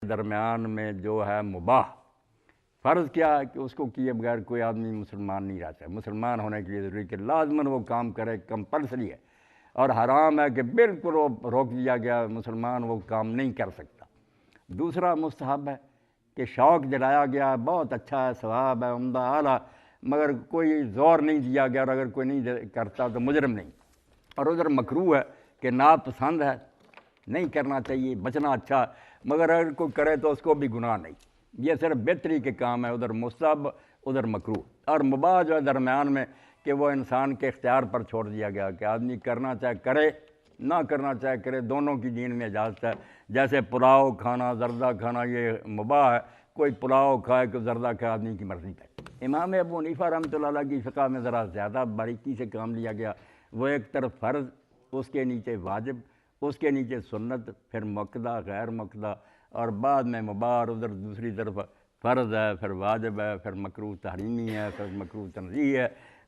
درمیان میں جو ہے مباح، فرض کیا ہے کہ اس کو کیے بغیر کوئی آدمی مسلمان نہیں رہتا ہے۔ مسلمان ہونے کے لیے ضروری کہ لازماً وہ کام کرے، کمپلسری ہے، اور حرام ہے کہ بالکل وہ روک دیا گیا، مسلمان وہ کام نہیں کر سکتا۔ دوسرا مستحب ہے کہ شوق دلایا گیا، بہت اچھا ہے، ثواب ہے، عمدہ اعلیٰ، مگر کوئی زور نہیں دیا گیا، اور اگر کوئی نہیں کرتا تو مجرم نہیں۔ اور ادھر مکروہ ہے کہ ناپسند ہے، نہیں کرنا چاہیے، بچنا اچھا، مگر اگر کوئی کرے تو اس کو بھی گناہ نہیں۔ یہ صرف بہتری کے کام ہے، ادھر مستحب، ادھر مکروہ، اور مباح جو ہے درمیان میں کہ وہ انسان کے اختیار پر چھوڑ دیا گیا کہ آدمی کرنا چاہے کرے، نہ کرنا چاہے کرے، دونوں کی دین میں اجازت ہے۔ جیسے پلاؤ کھانا، زردہ کھانا یہ مباح ہے، کوئی پلاؤ کھائے کوئی زردہ کھائے، آدمی کی مرضی پہ۔ امام ابو حنیفہ رحمۃ اللہ علیہ کی فقہ میں ذرا زیادہ باریکی سے کام لیا گیا، وہ ایک طرف فرض، اس کے نیچے واجب، اس کے نیچے سنت، پھر مؤکدہ، غیر مؤکدہ، اور بعد میں مباح، اور ادھر دوسری طرف فرض ہے، پھر واجب ہے، پھر مکروہ تحریمی ہے، پھر مکروہ تنزیہی ہے۔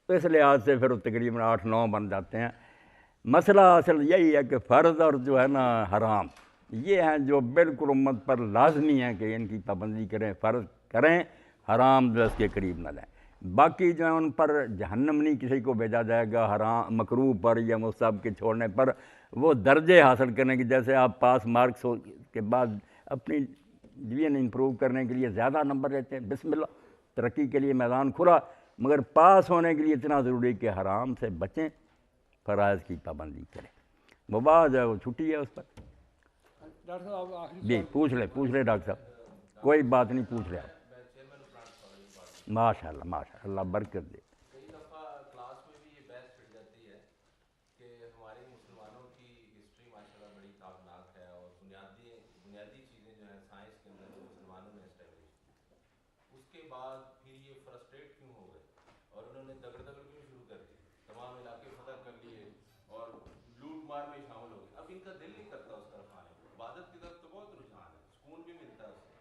اس لحاظ سے پھر تقریباً 8-9 بن جاتے ہیں۔ مسئلہ اصل یہی ہے کہ فرض اور جو ہے نا حرام، یہ ہیں جو بالکل امت پر لازمی ہیں کہ ان کی پابندی کریں، فرض کریں، حرام جو اس کے قریب نہ جائیں۔ باقی جو ہے ان پر جہنم نہیں کسی کو بھیجا جائے گا حرام مکروہ پر یا مستحب کے چھوڑنے پر، وہ درجے حاصل کرنے کی، جیسے آپ پاس مارکس کے بعد اپنی ڈویژن امپروو کرنے کے لیے زیادہ نمبر لیتے ہیں، بسم اللہ، ترقی کے لیے میدان کھلا، مگر پاس ہونے کے لیے اتنا ضروری کہ حرام سے بچیں، فرائض کی پابندی کریں۔ مباح جو ہے وہ چھٹی ہے اس پر۔ ڈاکٹر صاحب آخری جی پوچھ لیں ڈاکٹر صاحب، کوئی بات نہیں، پوچھ لیں آپ۔ ماشاء اللہ ماشاء اللہ، برکت دے۔ کئی دفعہ کلاس میں بھی یہ بحث چھڑ جاتی ہے کہ ہمارے مسلمانوں کی ہسٹری ماشاء اللہ بڑی تابناک ہے، اور بنیادی چیزیں جو ہیں سائنس کے اندر جو مسلمانوں نے اسٹیبلش کی، اس کے بعد پھر یہ فرسٹریٹ کیوں ہو گئے اور انہوں نے دگڑ کیوں شروع کر دی، تمام علاقے فتح کر لیے اور لوٹ مار میں شامل ہو گئے۔ اب ان کا دل نہیں کرتا اس طرف آنے کو، عبادت کی طرف تو بہت رجحان ہے، سکون بھی ملتا ہے اس سے،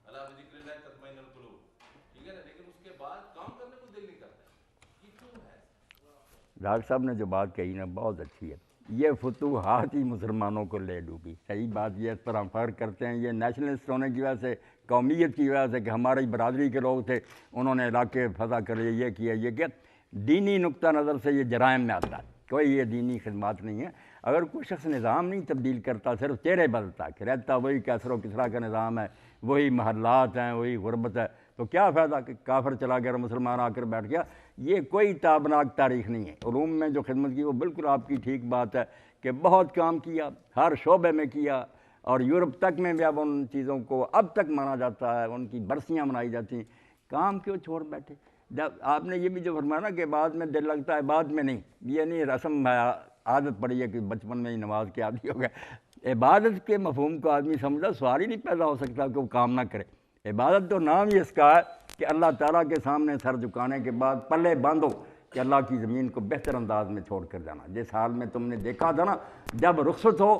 اللہ بذکر اللہ تطمئن القلوب، ٹھیک ہے نا، لیکن اس کے بعد کام کرنے کو دل نہیں کرتا، یہ کیوں ہے؟ ڈاکٹر صاحب نے جو بات کہی نا بہت اچھی ہے، یہ فتوحات ہی مسلمانوں کو لے ڈوبی۔ صحیح بات یہ، اس پر ہم فرق کرتے ہیں، یہ نیشنلسٹ ہونے کی وجہ سے، قومیت کی وجہ سے کہ ہماری برادری کے لوگ تھے، انہوں نے علاقے فتح کر لیے، یہ کیا یہ کیا، دینی نقطہ نظر سے یہ جرائم میں آتا ہے، کوئی یہ دینی خدمات نہیں ہے۔ اگر کوئی شخص نظام نہیں تبدیل کرتا، صرف چہرے بدلتا کہ رہتا وہی کیسر و کسرا کا نظام ہے، وہی محلات ہیں، وہی غربت ہے، تو کیا فائدہ کہ کافر چلا گیا اور مسلمان آ کر بیٹھ گیا؟ یہ کوئی تابناک تاریخ نہیں ہے۔ علوم میں جو خدمت کی وہ بالکل آپ کی ٹھیک بات ہے کہ بہت کام کیا، ہر شعبے میں کیا، اور یورپ تک میں بھی اب ان چیزوں کو اب تک مانا جاتا ہے، ان کی برسیاں منائی جاتی ہیں، کام کیوں چھوڑ بیٹھے؟ جب آپ نے یہ بھی جو فرمایا نا کہ بعد میں دل لگتا ہے، بعد میں نہیں، یہ نہیں رسم ہے، عادت پڑی ہے کہ بچپن میں ہی نماز کے عادی ہو گیا۔ عبادت کے مفہوم کو آدمی سمجھا، سوال ہی نہیں پیدا ہو سکتا کہ وہ کام نہ کرے۔ عبادت تو نام ہی اس کا ہے کہ اللہ تعالیٰ کے سامنے سر جھکانے کے بعد پلے باندھو کہ اللہ کی زمین کو بہتر انداز میں چھوڑ کر جانا، جس حال میں تم نے دیکھا تھا نا، جب رخصت ہو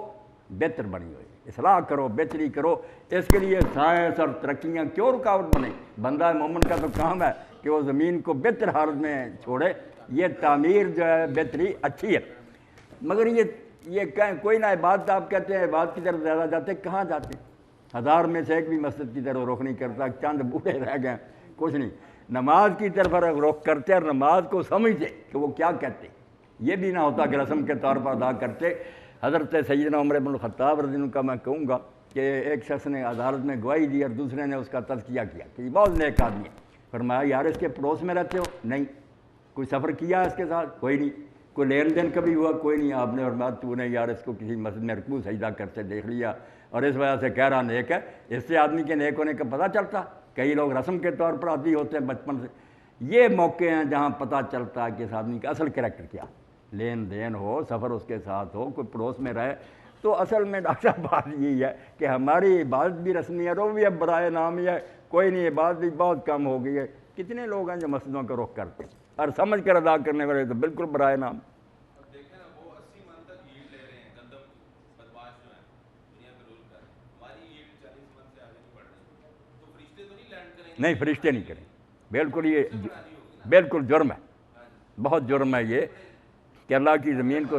بہتر بنی ہوئی، اصلاح کرو، بہتری کرو۔ اس کے لیے سائنس اور ترقیاں کیوں رکاوٹ بنے؟ بندہ مومن کا تو کام ہے کہ وہ زمین کو بہتر حالت میں چھوڑے، یہ تعمیر جو ہے بہتری اچھی ہے، مگر یہ کوئی نہ عبادت، آپ کہتے ہیں عبادت کی طرف زیادہ جاتے، کہاں جاتے؟ 1000 میں سے ایک بھی مسجد کی طرف رخ نہیں کرتا، چند بوڑھے رہ گئے، کچھ نہیں۔ نماز کی طرف رخ کرتے اور نماز کو سمجھتے کہ وہ کیا کہتے، یہ بھی نہ ہوتا کہ رسم کے طور پر ادا کرتے۔ حضرت سیدنا عمر بن الخطاب رضی اللہ عنہ کا میں کہوں گا کہ ایک شخص نے عدالت میں گواہی دی اور دوسرے نے اس کا تزکیہ کیا کہ یہ بہت نیک آدمی ہے، فرمایا یار اس کے پڑوس میں رہتے ہو؟ نہیں۔ کوئی سفر کیا اس کے ساتھ؟ کوئی نہیں۔ کوئی لین دین کبھی ہوا؟ کوئی نہیں۔ آپ نے فرمایا تو نے یار اس کو کسی مسجد میں رکوع سجدہ کرتے دیکھ لیا اور اس وجہ سے کہہ رہا نیک ہے، اس سے آدمی کے نیک ہونے کا پتہ چلتا؟ کئی لوگ رسم کے طور پر عادی ہوتے ہیں بچپن سے۔ یہ موقع ہیں جہاں پتہ چلتا ہے کہ اس آدمی کا اصل کریکٹر کیا، لین دین ہو، سفر اس کے ساتھ ہو، کوئی پڑوس میں رہے۔ تو اصل میں ڈاکٹر صاحب بات یہی ہے کہ ہماری عبادت بھی رسمی ہے، وہ بھی اب برائے نام ہی ہے، کوئی نہیں، عبادت بھی بہت کم ہو گئی ہے۔ کتنے لوگ ہیں جو مسجدوں کا رخ کرتے ہیں اور سمجھ کر ادا کرنے والے تو بالکل برائے نام۔ اب دیکھیں نا، وہ 80 من تک ییلڈ لے رہے ہیں، گندم بدماش جو ہیں دنیا میں رول کر رہے ہیں، ہماری ییلڈ 40 من سے آگے نہیں بڑھ رہی، تو فرشتے تو نہیں لینڈ کریں گے؟ نہیں، فرشتے نہیں کریں، بالکل یہ بالکل جرم ہے، بہت جرم ہے یہ کہ اللہ کی زمین کو۔